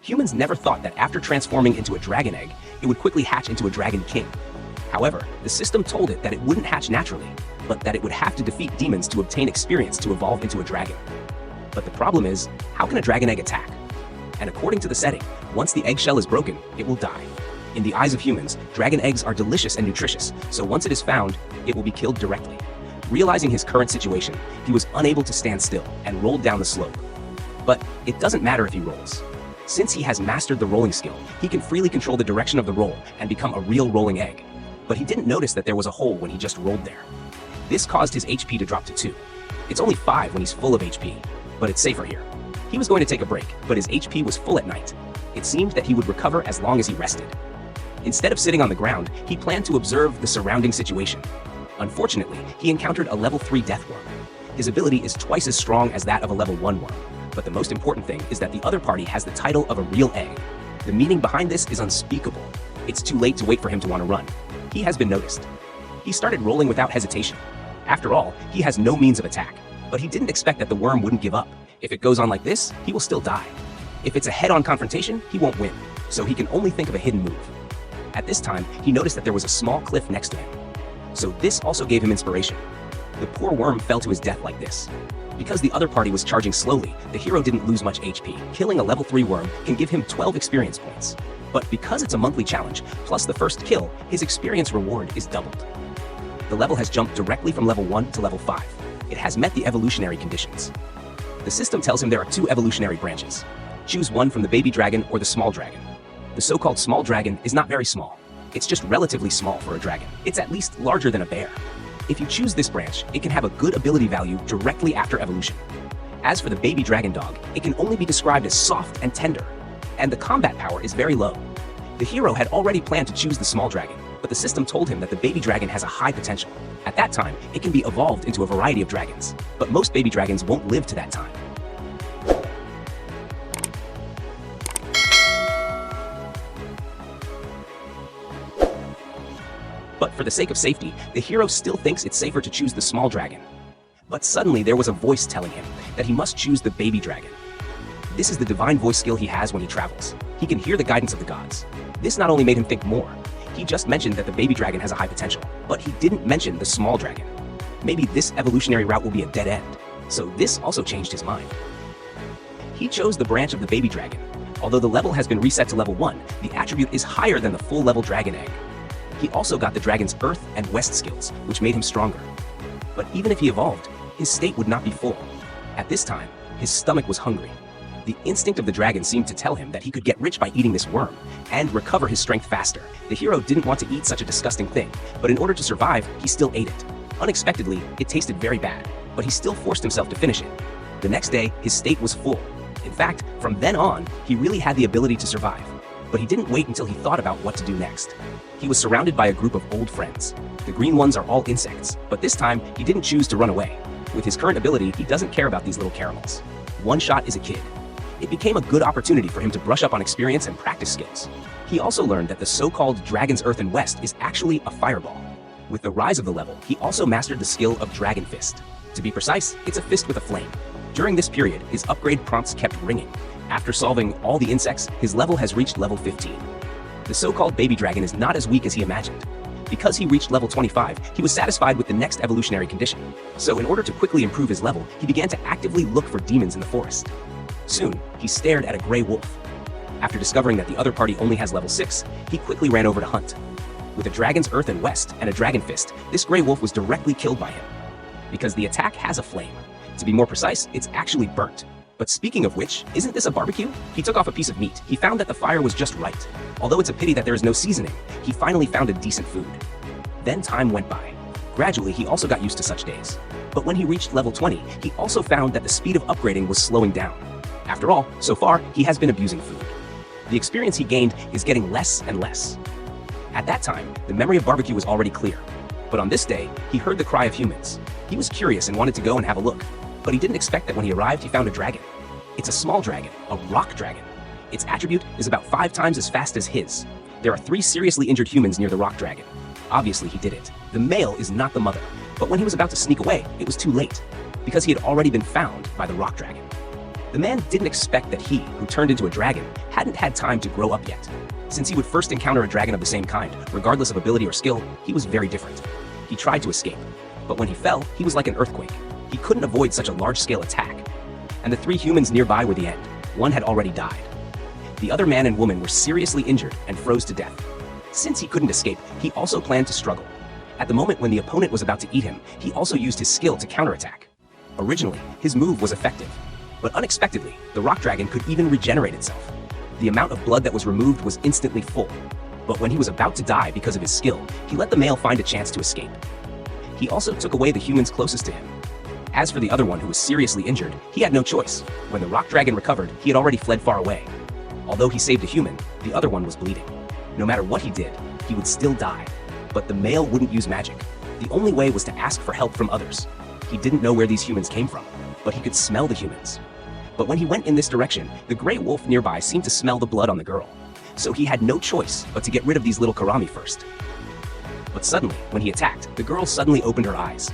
Humans never thought that after transforming into a dragon egg, it would quickly hatch into a dragon king. However, the system told it that it wouldn't hatch naturally, but that it would have to defeat demons to obtain experience to evolve into a dragon. But the problem is, how can a dragon egg attack? And according to the setting, once the eggshell is broken, it will die. In the eyes of humans, dragon eggs are delicious and nutritious, so once it is found, it will be killed directly. Realizing his current situation, he was unable to stand still and rolled down the slope. But it doesn't matter if he rolls. Since he has mastered the rolling skill, he can freely control the direction of the roll and become a real rolling egg. But he didn't notice that there was a hole when he just rolled there. This caused his HP to drop to 2. It's only 5 when he's full of HP, but it's safer here. He was going to take a break, but his HP was full at night. It seemed that he would recover as long as he rested. Instead of sitting on the ground, he planned to observe the surrounding situation. Unfortunately, he encountered a level 3 death worm. His ability is twice as strong as that of a level 1 worm, but the most important thing is that the other party has the title of a real egg. The meaning behind this is unspeakable. It's too late to wait for him to want to run. He has been noticed. He started rolling without hesitation. After all, he has no means of attack, but he didn't expect that the worm wouldn't give up. If it goes on like this, he will still die. If it's a head-on confrontation, he won't win, so he can only think of a hidden move. At this time, he noticed that there was a small cliff next to him. So this also gave him inspiration. The poor worm fell to his death like this. Because the other party was charging slowly, the hero didn't lose much HP. Killing a level 3 worm can give him 12 experience points. But because it's a monthly challenge, plus the first kill, his experience reward is doubled. The level has jumped directly from level 1 to level 5. It has met the evolutionary conditions. The system tells him there are 2 evolutionary branches. Choose one from the baby dragon or the small dragon. The so-called small dragon is not very small. It's just relatively small for a dragon. It's at least larger than a bear. If you choose this branch, it can have a good ability value directly after evolution. As for the baby dragon dog, it can only be described as soft and tender, and the combat power is very low. The hero had already planned to choose the small dragon, but the system told him that the baby dragon has a high potential. At that time, it can be evolved into a variety of dragons, but most baby dragons won't live to that time. But for the sake of safety, the hero still thinks it's safer to choose the small dragon. But suddenly there was a voice telling him that he must choose the baby dragon. This is the divine voice skill he has when he travels. He can hear the guidance of the gods. This not only made him think more, he just mentioned that the baby dragon has a high potential, but he didn't mention the small dragon. Maybe this evolutionary route will be a dead end, so this also changed his mind. He chose the branch of the baby dragon. Although the level has been reset to level 1, the attribute is higher than the full level dragon egg. He also got the dragon's Earth and West skills, which made him stronger. But even if he evolved, his state would not be full. At this time, his stomach was hungry. The instinct of the dragon seemed to tell him that he could get rich by eating this worm and recover his strength faster. The hero didn't want to eat such a disgusting thing, but in order to survive, he still ate it. Unexpectedly, it tasted very bad, but he still forced himself to finish it. The next day, his state was full. In fact, from then on, he really had the ability to survive. But he didn't wait until he thought about what to do next. He was surrounded by a group of old friends. The green ones are all insects, but this time, he didn't choose to run away. With his current ability, he doesn't care about these little caramels. One shot is a kid. It became a good opportunity for him to brush up on experience and practice skills. He also learned that the so-called Dragon's Earth and West is actually a fireball. With the rise of the level, he also mastered the skill of Dragon Fist. To be precise, it's a fist with a flame. During this period, his upgrade prompts kept ringing. After solving all the insects, his level has reached level 15. The so-called baby dragon is not as weak as he imagined. Because he reached level 25, he was satisfied with the next evolutionary condition. So in order to quickly improve his level, he began to actively look for demons in the forest. Soon, he stared at a gray wolf. After discovering that the other party only has level 6, he quickly ran over to hunt. With a Dragon's Earth and West and a Dragon Fist, this gray wolf was directly killed by him. Because the attack has a flame. To be more precise, it's actually burnt. But speaking of which, isn't this a barbecue? He took off a piece of meat. He found that the fire was just right. Although it's a pity that there is no seasoning, he finally found a decent food. Then time went by. Gradually, he also got used to such days. But when he reached level 20, he also found that the speed of upgrading was slowing down. After all, so far, he has been abusing food. The experience he gained is getting less and less. At that time, the memory of barbecue was already clear. But on this day, he heard the cry of humans. He was curious and wanted to go and have a look. But he didn't expect that when he arrived, he found a dragon. It's a small dragon, a rock dragon. Its attribute is about 5 times as fast as his. There are 3 seriously injured humans near the rock dragon. Obviously, he did it. The male is not the mother. But when he was about to sneak away, it was too late, because he had already been found by the rock dragon. The man didn't expect that he, who turned into a dragon, hadn't had time to grow up yet. Since he would first encounter a dragon of the same kind, regardless of ability or skill, he was very different. He tried to escape, but when he fell, he was like an earthquake. He couldn't avoid such a large-scale attack. And the 3 humans nearby were the end. One had already died. The other man and woman were seriously injured and froze to death. Since he couldn't escape, he also planned to struggle. At the moment when the opponent was about to eat him, he also used his skill to counterattack. Originally, his move was effective, but unexpectedly, the rock dragon could even regenerate itself. The amount of blood that was removed was instantly full, but when he was about to die because of his skill, he let the male find a chance to escape. He also took away the humans closest to him. As for the other one who was seriously injured, he had no choice. When the rock dragon recovered, he had already fled far away. Although he saved a human, the other one was bleeding. No matter what he did, he would still die. But the male wouldn't use magic. The only way was to ask for help from others. He didn't know where these humans came from, but he could smell the humans. But when he went in this direction, the gray wolf nearby seemed to smell the blood on the girl. So he had no choice but to get rid of these little karami first. But suddenly, when he attacked, the girl suddenly opened her eyes.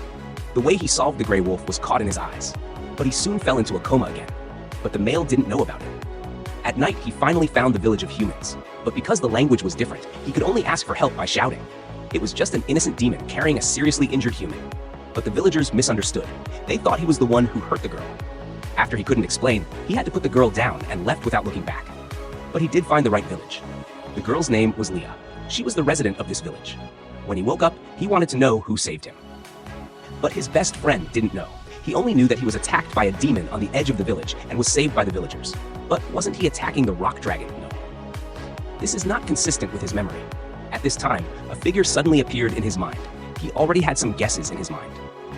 The way he solved the gray wolf was caught in his eyes, but he soon fell into a coma again. But the male didn't know about it. At night, he finally found the village of humans, but because the language was different, he could only ask for help by shouting. It was just an innocent demon carrying a seriously injured human. But the villagers misunderstood. They thought he was the one who hurt the girl. After he couldn't explain, he had to put the girl down and left without looking back. But he did find the right village. The girl's name was Leah. She was the resident of this village. When he woke up, he wanted to know who saved him. But his best friend didn't know. He only knew that he was attacked by a demon on the edge of the village and was saved by the villagers. But wasn't he attacking the rock dragon? No. This is not consistent with his memory. At this time, a figure suddenly appeared in his mind. He already had some guesses in his mind.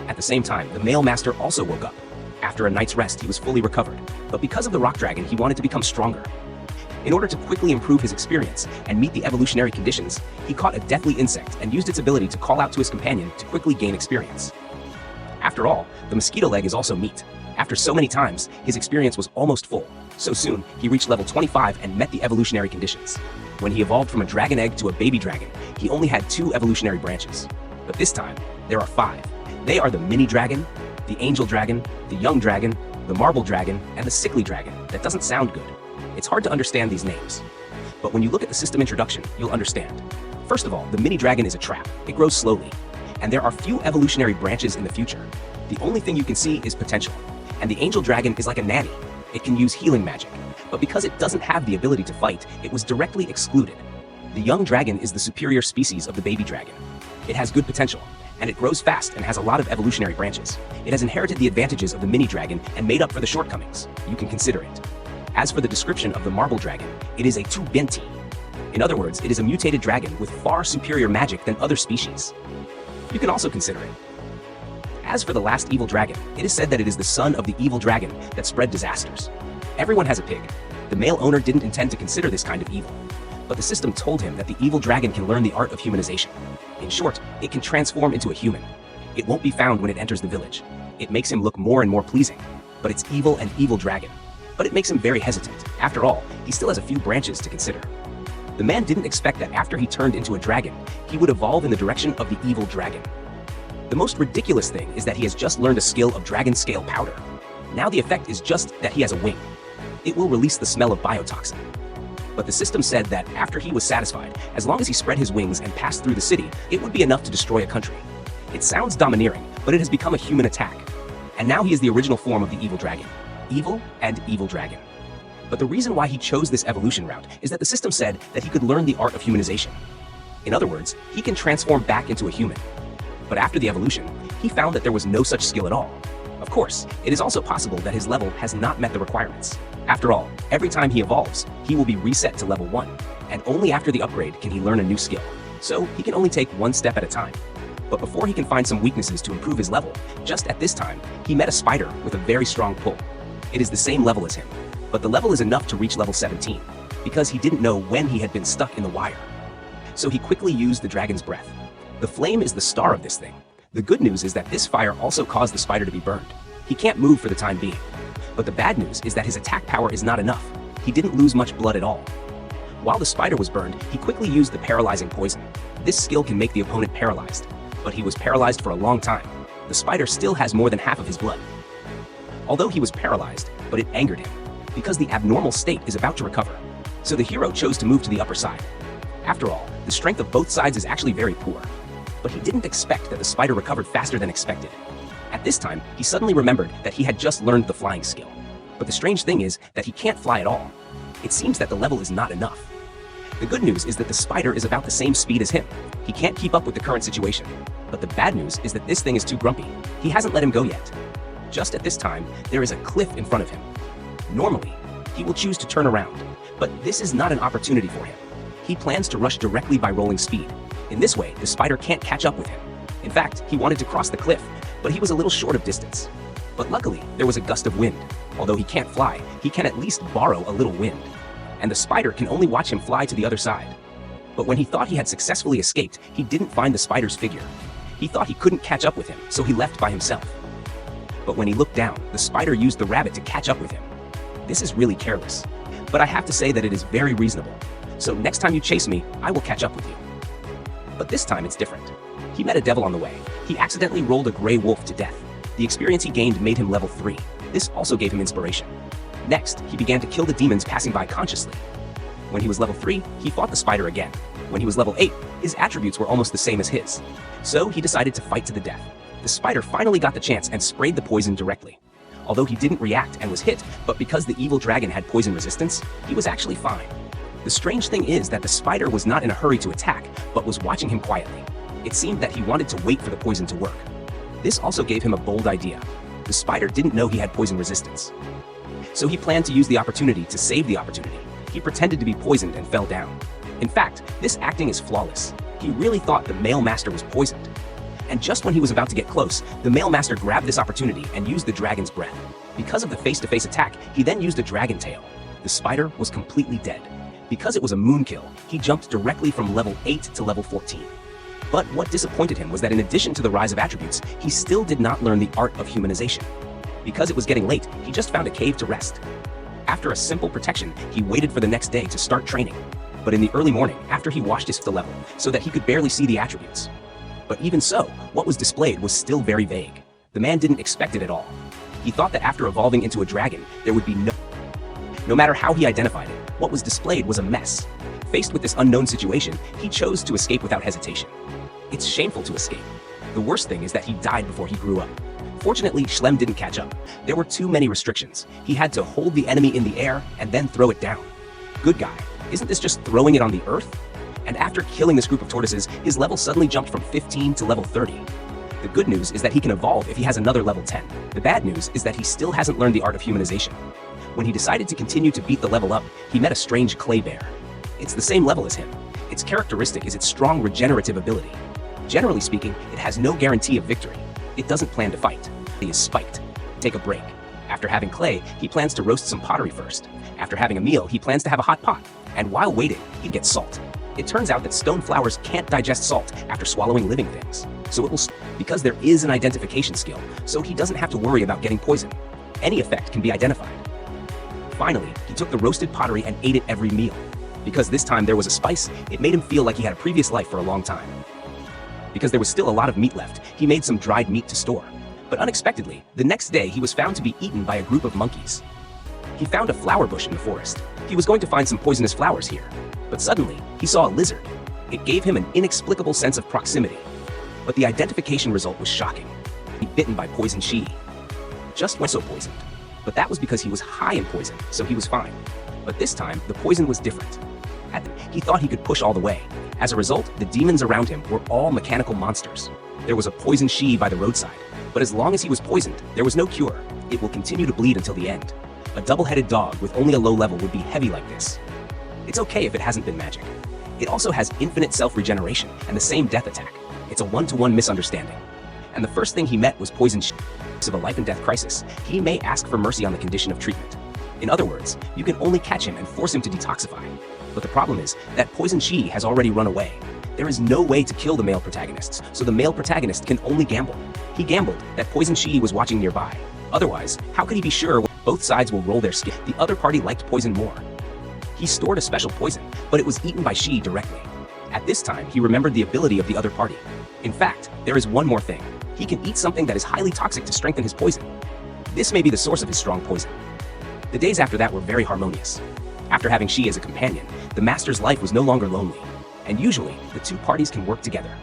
At the same time, the male master also woke up. After a night's rest, he was fully recovered. But because of the rock dragon, he wanted to become stronger. In order to quickly improve his experience and meet the evolutionary conditions, he caught a deathly insect and used its ability to call out to his companion to quickly gain experience. After all, the mosquito leg is also meat. After so many times, his experience was almost full. So soon, he reached level 25 and met the evolutionary conditions. When he evolved from a dragon egg to a baby dragon, he only had 2 evolutionary branches. But this time, there are 5. They are the mini dragon, the angel dragon, the young dragon, the marble dragon, and the sickly dragon. That doesn't sound good. It's hard to understand these names. But when you look at the system introduction, you'll understand. First of all, the mini dragon is a trap. It grows slowly. And there are few evolutionary branches in the future. The only thing you can see is potential. And the angel dragon is like a nanny. It can use healing magic. But because it doesn't have the ability to fight, it was directly excluded. The young dragon is the superior species of the baby dragon. It has good potential, and it grows fast and has a lot of evolutionary branches. It has inherited the advantages of the mini dragon and made up for the shortcomings. You can consider it. As for the description of the marble dragon, it is a tubenti. In other words, it is a mutated dragon with far superior magic than other species. You can also consider it. As for the last evil dragon, it is said that it is the son of the evil dragon that spread disasters. Everyone has a pig. The male owner didn't intend to consider this kind of evil, but the system told him that the evil dragon can learn the art of humanization. In short, it can transform into a human. It won't be found when it enters the village. It makes him look more and more pleasing, but it's evil and evil dragon. But it makes him very hesitant. After all, he still has a few branches to consider. The man didn't expect that after he turned into a dragon, he would evolve in the direction of the evil dragon. The most ridiculous thing is that he has just learned a skill of dragon scale powder. Now the effect is just that he has a wing. It will release the smell of biotoxin. But the system said that after he was satisfied, as long as he spread his wings and passed through the city, it would be enough to destroy a country. It sounds domineering, but it has become a human attack. And now he is the original form of the evil dragon. Evil and evil dragon. But the reason why he chose this evolution route is that the system said that he could learn the art of humanization. In other words, he can transform back into a human. But after the evolution, he found that there was no such skill at all. Of course, it is also possible that his level has not met the requirements. After all, every time he evolves, he will be reset to level 1, and only after the upgrade can he learn a new skill. So he can only take one step at a time. But before he can find some weaknesses to improve his level, just at this time, he met a spider with a very strong pull. It is the same level as him, but the level is enough to reach level 17, because he didn't know when he had been stuck in the wire. So he quickly used the dragon's breath. The flame is the star of this thing. The good news is that this fire also caused the spider to be burned. He can't move for the time being. But the bad news is that his attack power is not enough. He didn't lose much blood at all. While the spider was burned, he quickly used the paralyzing poison. This skill can make the opponent paralyzed, but he was paralyzed for a long time. The spider still has more than half of his blood. Although he was paralyzed, but it angered him, because the abnormal state is about to recover. So the hero chose to move to the upper side. After all, the strength of both sides is actually very poor. But he didn't expect that the spider recovered faster than expected. At this time, he suddenly remembered that he had just learned the flying skill. But the strange thing is that he can't fly at all. It seems that the level is not enough. The good news is that the spider is about the same speed as him. He can't keep up with the current situation. But the bad news is that this thing is too grumpy. He hasn't let him go yet. Just at this time, there is a cliff in front of him. Normally, he will choose to turn around, but this is not an opportunity for him. He plans to rush directly by rolling speed. In this way, the spider can't catch up with him. In fact, he wanted to cross the cliff, but he was a little short of distance. But luckily, there was a gust of wind. Although he can't fly, he can at least borrow a little wind. And the spider can only watch him fly to the other side. But when he thought he had successfully escaped, he didn't find the spider's figure. He thought he couldn't catch up with him, so he left by himself. But when he looked down, the spider used the rabbit to catch up with him. This is really careless. But I have to say that it is very reasonable. So next time you chase me, I will catch up with you. But this time it's different. He met a devil on the way. He accidentally rolled a gray wolf to death. The experience he gained made him level 3. This also gave him inspiration. Next, he began to kill the demons passing by consciously. When he was level 3, he fought the spider again. When he was level 8, his attributes were almost the same as his. So he decided to fight to the death. The spider finally got the chance and sprayed the poison directly. Although he didn't react and was hit, but because the evil dragon had poison resistance, he was actually fine. The strange thing is that the spider was not in a hurry to attack, but was watching him quietly. It seemed that he wanted to wait for the poison to work. This also gave him a bold idea. The spider didn't know he had poison resistance. So he planned to use the opportunity to save the opportunity. He pretended to be poisoned and fell down. In fact, this acting is flawless. He really thought the male master was poisoned. And just when he was about to get close, the male master grabbed this opportunity and used the dragon's breath. Because of the face-to-face attack, he then used a dragon tail. The spider was completely dead. Because it was a moon kill, he jumped directly from level 8 to level 14. But what disappointed him was that in addition to the rise of attributes, he still did not learn the art of humanization. Because it was getting late, he just found a cave to rest. After a simple protection, he waited for the next day to start training. But in the early morning, after he washed his level, so that he could barely see the attributes. But even so, what was displayed was still very vague. The man didn't expect it at all. He thought that after evolving into a dragon, there would be no matter how he identified it, what was displayed was a mess. Faced with this unknown situation, he chose to escape without hesitation. It's shameful to escape. The worst thing is that he died before he grew up. Fortunately, Schlem didn't catch up. There were too many restrictions. He had to hold the enemy in the air and then throw it down. Good guy. Isn't this just throwing it on the earth? And after killing this group of tortoises, his level suddenly jumped from 15 to level 30. The good news is that he can evolve if he has another level 10. The bad news is that he still hasn't learned the art of humanization. When he decided to continue to beat the level up, he met a strange clay bear. It's the same level as him. Its characteristic is its strong regenerative ability. Generally speaking, it has no guarantee of victory. It doesn't plan to fight. He is spiked. Take a break. After having clay, he plans to roast some pottery first. After having a meal, he plans to have a hot pot. And while waiting, he gets salt. It turns out that stone flowers can't digest salt after swallowing living things. So it will because there is an identification skill, so he doesn't have to worry about getting poisoned. Any effect can be identified. Finally, he took the roasted pottery and ate it every meal. Because this time there was a spice, it made him feel like he had a previous life for a long time. Because there was still a lot of meat left, he made some dried meat to store. But unexpectedly, the next day he was found to be eaten by a group of monkeys. He found a flower bush in the forest. He was going to find some poisonous flowers here. But suddenly, he saw a lizard. It gave him an inexplicable sense of proximity. But the identification result was shocking. He bitten by poison she. Just went so poisoned. But that was because he was high in poison, so he was fine. But this time, the poison was different. He thought he could push all the way. As a result, the demons around him were all mechanical monsters. There was a poison she by the roadside. But as long as he was poisoned, there was no cure. It will continue to bleed until the end. A double-headed dog with only a low level would be heavy like this. It's okay if it hasn't been magic. It also has infinite self-regeneration and the same death attack. It's a one-to-one misunderstanding. And the first thing he met was poison she. Of a life and death crisis, he may ask for mercy on the condition of treatment. In other words, you can only catch him and force him to detoxify. But the problem is that poison she has already run away. There is no way to kill the male protagonists, so the male protagonist can only gamble. He gambled that poison she was watching nearby. Otherwise, how could he be sure both sides will roll their skin? The other party liked poison more. He stored a special poison, but it was eaten by she directly. At this time, he remembered the ability of the other party. In fact, there is one more thing. He can eat something that is highly toxic to strengthen his poison. This may be the source of his strong poison. The days after that were very harmonious. After having She as a companion, the master's life was no longer lonely, and usually, the two parties can work together.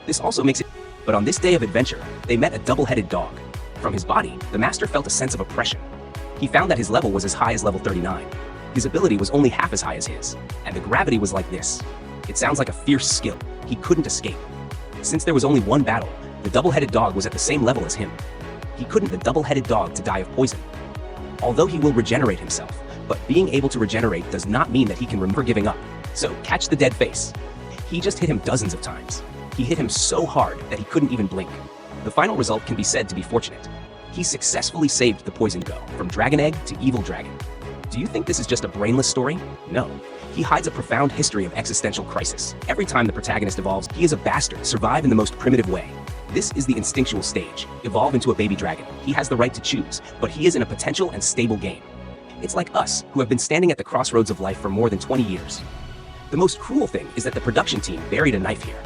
This also makes it. But on this day of adventure, they met a double-headed dog. From his body, the master felt a sense of oppression. He found that his level was as high as level 39. His ability was only half as high as his, and the gravity was like this. It sounds like a fierce skill. He couldn't escape. Since there was only one battle, the double-headed dog was at the same level as him. He couldn't the double-headed dog to die of poison. Although he will regenerate himself, but being able to regenerate does not mean that he can remember giving up. So catch the dead face. He just hit him dozens of times. He hit him so hard that he couldn't even blink. The final result can be said to be fortunate. He successfully saved the poison go from dragon egg to evil dragon. Do you think this is just a brainless story? No. He hides a profound history of existential crisis. Every time the protagonist evolves, he is a bastard, survive in the most primitive way. This is the instinctual stage. Evolve into a baby dragon. He has the right to choose, but he is in a potential and stable game. It's like us, who have been standing at the crossroads of life for more than 20 years. The most cruel thing is that the production team buried a knife here.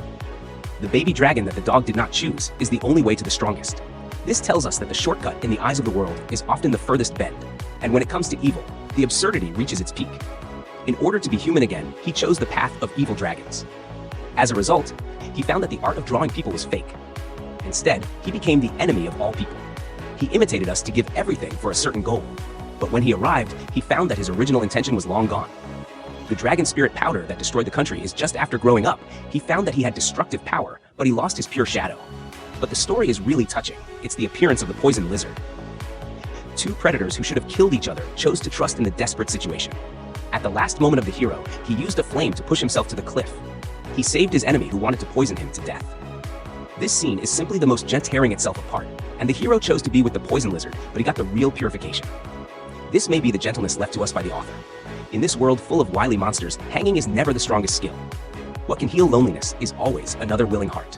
The baby dragon that the dog did not choose is the only way to the strongest. This tells us that the shortcut in the eyes of the world is often the furthest bend, and when it comes to evil, the absurdity reaches its peak. In order to be human again, he chose the path of evil dragons. As a result, he found that the art of drawing people was fake. Instead, he became the enemy of all people. He imitated us to give everything for a certain goal. But when he arrived, he found that his original intention was long gone. The dragon spirit powder that destroyed the country is just after growing up, he found that he had destructive power, but he lost his pure shadow. But the story is really touching. It's the appearance of the poison lizard. Two predators who should have killed each other chose to trust in the desperate situation. At the last moment of the hero, he used a flame to push himself to the cliff. He saved his enemy who wanted to poison him to death. This scene is simply the most gent tearing itself apart, and the hero chose to be with the poison lizard, but he got the real purification. This may be the gentleness left to us by the author. In this world full of wily monsters, hanging is never the strongest skill. What can heal loneliness is always another willing heart.